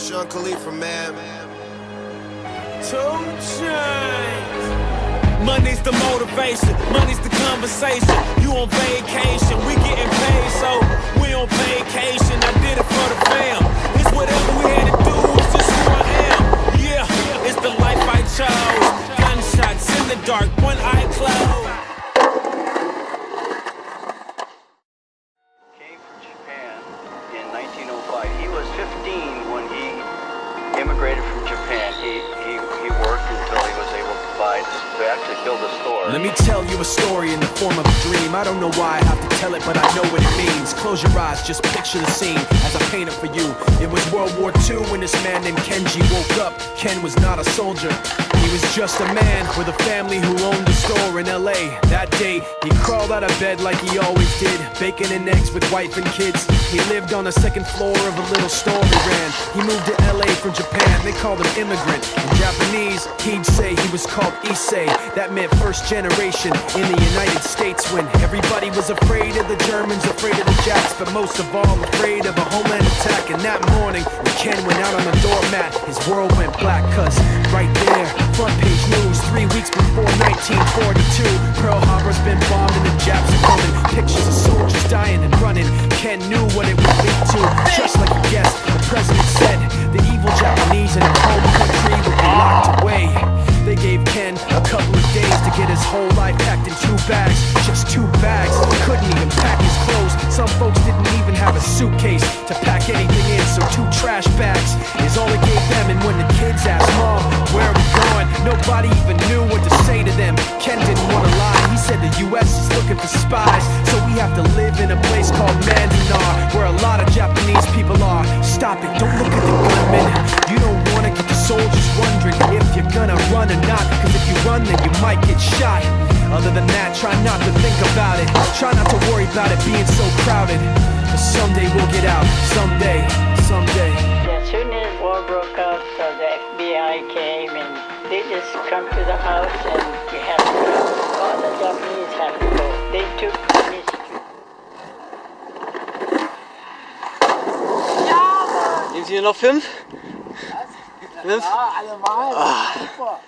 Sean Khalifa, man. Chainz. Money's the motivation, money's the conversation. You on vacation, we getting paid, so we on vacation. I did it for the fam. It's whatever we had to do, it's just who I am. Yeah, it's the life I chose. Gunshots in the dark, one eye closed. Came from Japan in 1905. He was 15 when he immigrated from Japan. He worked until he was able to actually build a store. Let me tell you a story in the form of a dream. I don't know why I have to tell it, but I know what it means. Close your eyes, just picture the scene as I paint it for you. It was World War II when this man named Kenji woke up. Ken was not a soldier. He was just a man with a family who owned a store in LA. That day, he crawled out of bed like he always did, bacon and eggs with wife and kids. He lived on the second floor of a little store he ran. He moved to LA from Japan, they called him immigrant. In Japanese, he'd say he was called Issei. That meant first generation in the United States, when everybody was afraid of the Germans, afraid of the Japs, but most of all afraid of a homeland attack. And that morning, when Ken went out on the doormat, his world went black, cause right there, front page news, 3 weeks before 1942, Pearl Harbor's been bombed and the Japs are coming. Pictures of soldiers dying and running. Ken knew what it would lead to, just like he guessed. The president said the evil Japanese in their home country would be locked away. They gave Ken a couple of days to get his whole life packed in 2 bags. Just 2 bags, couldn't even pack his clothes. Some folks didn't even have a suitcase to pack anything in, so 2 trash bags is all they gave them. And when the kids asked Mom, where are we going, nobody even knew what to say to them. Ken didn't want to lie, he said the US is looking for spies, so we have to live in a place called Manzanar, where a lot of Japanese people are. Stop it, don't look at the gunmen. You don't want to get the soldiers wondering if you're gonna run or not, cause if you run then you might get shot. Other than that, try not to think about it. Try not to worry about it being so crowded, cause someday we'll get out. Someday. As soon as war broke out, the FBI came and they just come to the house and you have to go. All the Japanese have to go. They took me. Nehmen Sie hier noch 5? Was? Ja, allemal. Super.